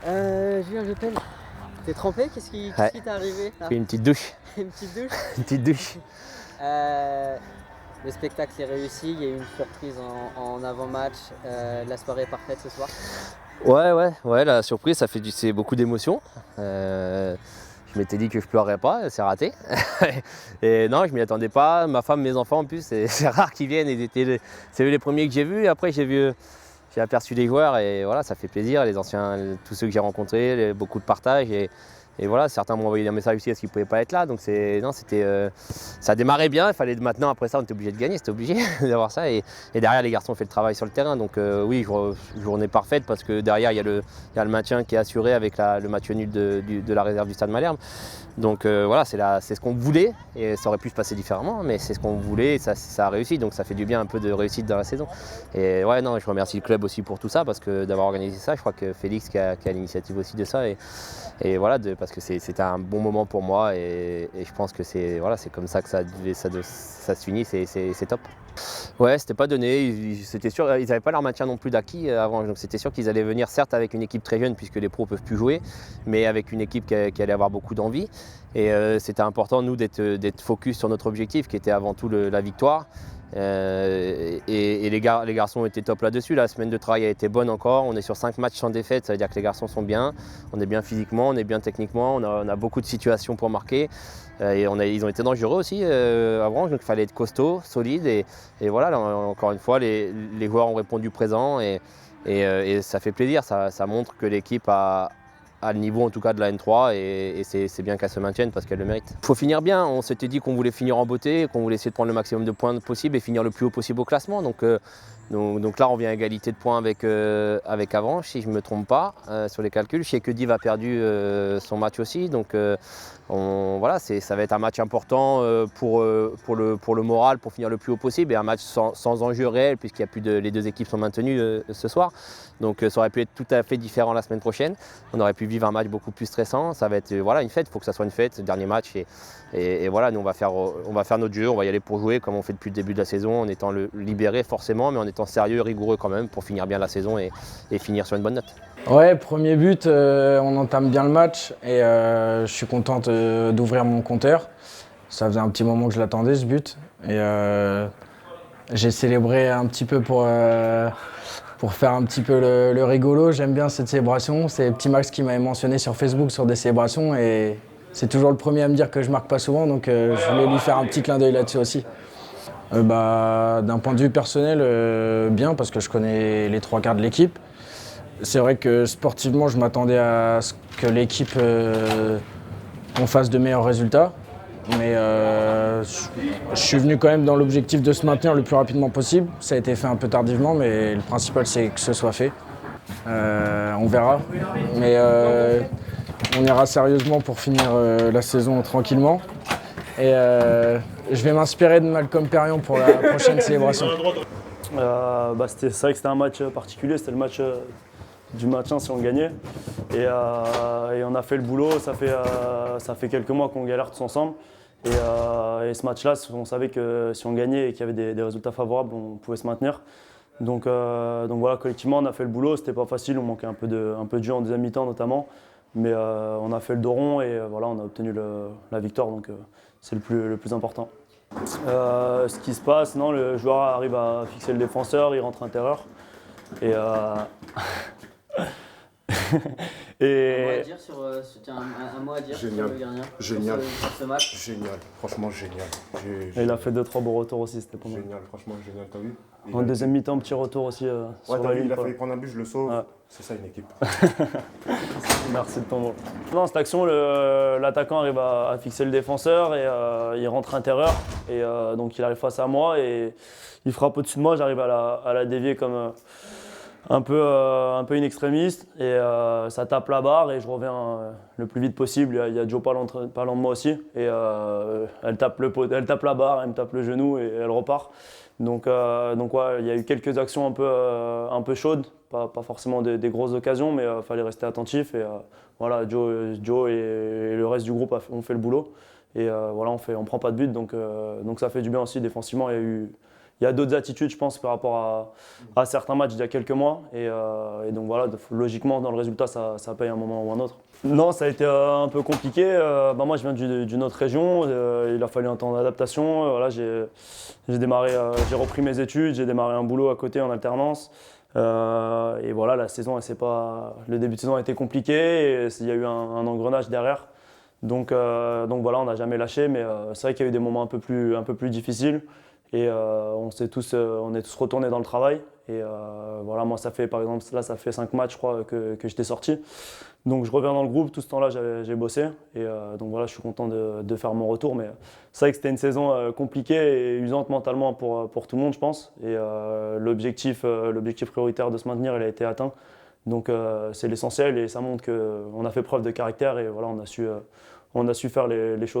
Julien Lepel, t'es trempé? Qu'est-ce qui t'est arrivé là? Une petite douche. Une petite douche? Une petite douche. Le spectacle est réussi, il y a eu une surprise en avant-match, la soirée est parfaite ce soir. Ouais, la surprise, c'est beaucoup d'émotions. Je m'étais dit que je pleurerais pas, c'est raté. Et non, je m'y attendais pas. Ma femme, mes enfants en plus, c'est rare qu'ils viennent. C'est eux les premiers que j'ai vus. Et après, j'ai aperçu les joueurs et voilà, ça fait plaisir. Les anciens, tous ceux que j'ai rencontrés, beaucoup de partage. Et voilà, certains m'ont envoyé un message aussi parce qu'ils ne pouvaient pas être là. Donc ça démarrait bien. Il fallait maintenant, après ça, on était obligé de gagner, c'était obligé d'avoir ça. Et derrière, les garçons ont fait le travail sur le terrain. Donc oui, journée parfaite parce que derrière, il y a le maintien qui est assuré avec le match nul de la réserve du Stade Malherbe. Donc voilà, c'est ce qu'on voulait et ça aurait pu se passer différemment, mais c'est ce qu'on voulait et ça a réussi. Donc ça fait du bien un peu de réussite dans la saison. Et ouais, non, je remercie le club aussi pour tout ça parce que d'avoir organisé ça. Je crois que Félix qui a l'initiative aussi de ça. Et voilà, parce que c'était un bon moment pour moi et je pense que c'est comme ça que ça se finit, c'est top. Ouais, c'était pas donné, c'était sûr, ils n'avaient pas leur maintien non plus d'acquis avant, donc c'était sûr qu'ils allaient venir certes avec une équipe très jeune puisque les pros ne peuvent plus jouer, mais avec une équipe qui allait avoir beaucoup d'envie. Et c'était important, nous, d'être focus sur notre objectif qui était avant tout la victoire. Et les garçons étaient top là-dessus. La semaine de travail a été bonne encore. On est sur 5 matchs sans défaite, ça veut dire que les garçons sont bien. On est bien physiquement, on est bien techniquement, on a beaucoup de situations pour marquer. Et ils ont été dangereux aussi à Branche, donc il fallait être costaud, solide. Et voilà, là, encore une fois, les joueurs ont répondu présent et ça fait plaisir. Ça montre que l'équipe a le niveau en tout cas de la N3 et c'est bien qu'elle se maintienne parce qu'elle le mérite. Il faut finir bien, on s'était dit qu'on voulait finir en beauté, qu'on voulait essayer de prendre le maximum de points possible et finir le plus haut possible au classement. Donc là on vient à égalité de points avec Avranches si je ne me trompe pas sur les calculs. Je sais que Div a perdu son match aussi, donc voilà, ça va être un match important pour le moral, pour finir le plus haut possible et un match sans enjeu réel puisqu'il y a plus les deux équipes sont maintenues ce soir. Donc ça aurait pu être tout à fait différent la semaine prochaine. On aurait pu vivre un match beaucoup plus stressant. Ça va être une fête, il faut que ça soit une fête, le dernier match. Et voilà, nous on va faire notre jeu, on va y aller pour jouer comme on fait depuis le début de la saison, en étant libéré forcément, mais en étant sérieux, rigoureux quand même pour finir bien la saison et finir sur une bonne note. Ouais, premier but, on entame bien le match et je suis content d'ouvrir mon compteur. Ça faisait un petit moment que je l'attendais ce but et j'ai célébré un petit peu pour faire un petit peu le rigolo. J'aime bien cette célébration. C'est petit Max qui m'avait mentionné sur Facebook sur des célébrations et c'est toujours le premier à me dire que je marque pas souvent, donc je voulais lui faire un petit clin d'œil là-dessus aussi. D'un point de vue personnel, bien parce que je connais les 3 quarts de l'équipe. C'est vrai que sportivement, je m'attendais à ce que l'équipe on fasse de meilleurs résultats. Mais je suis venu quand même dans l'objectif de se maintenir le plus rapidement possible. Ça a été fait un peu tardivement, mais le principal c'est que ce soit fait. On verra. Mais on ira sérieusement pour finir la saison tranquillement. Et je vais m'inspirer de Malcolm Perriand pour la prochaine célébration. C'est vrai que c'était un match particulier, c'était le match du maintien si on gagnait. Et on a fait le boulot, ça fait quelques mois qu'on galère tous ensemble. Et ce match-là, on savait que si on gagnait et qu'il y avait des résultats favorables, on pouvait se maintenir. Donc voilà, collectivement, on a fait le boulot, c'était pas facile, on manquait un peu de jeu en deuxième mi-temps notamment. Mais on a fait le dos rond et voilà, on a obtenu la victoire, donc c'est le plus important. Ce qui se passe, non, le joueur arrive à fixer le défenseur, il rentre intérieur. Et Un mot à dire Génial. sur le gardien, Génial. sur ce match. Génial, franchement génial. Et il a fait 2-3 bons retours aussi, c'était pas mal. Génial, franchement génial, t'as vu? En deuxième mi-temps, petit retour aussi sur la ligne. Il a fallu prendre un but, je le sauve. Ouais. C'est ça une équipe. Merci de ton mot. Dans cette action, l'attaquant arrive à fixer le défenseur et il rentre intérieur. Et donc il arrive face à moi et il frappe au-dessus de moi. J'arrive à la dévier comme un peu in extremis et ça tape la barre et je reviens le plus vite possible. Il y a Joe pas loin de moi aussi et elle tape la barre, elle me tape le genou et elle repart. Donc ouais, il y a eu quelques actions un peu chaudes, pas forcément des grosses occasions, mais il fallait rester attentif et voilà, Joe et le reste du groupe ont fait le boulot et voilà, on prend pas de but donc ça fait du bien aussi défensivement. Il il y a d'autres attitudes, je pense, par rapport à certains matchs d'il y a quelques mois. Et donc voilà, logiquement, dans le résultat, ça paye un moment ou un autre. Non, ça a été un peu compliqué. Moi, je viens d'une autre région. Il a fallu un temps d'adaptation. Voilà, j'ai repris mes études, j'ai démarré un boulot à côté en alternance. Et voilà, le début de saison a été compliqué. Et il y a eu un engrenage derrière. Donc voilà, on n'a jamais lâché. Mais c'est vrai qu'il y a eu des moments un peu plus difficiles. Et on est tous retournés dans le travail. Et voilà, moi, ça fait 5 matchs, je crois, que j'étais sorti. Donc je reviens dans le groupe, tout ce temps-là, j'ai bossé. Et donc voilà, je suis content de faire mon retour. Mais c'est vrai que c'était une saison compliquée et usante mentalement pour tout le monde, je pense. Et l'objectif prioritaire de se maintenir, il a été atteint. Donc c'est l'essentiel et ça montre qu'on a fait preuve de caractère et voilà, on a su faire les choses.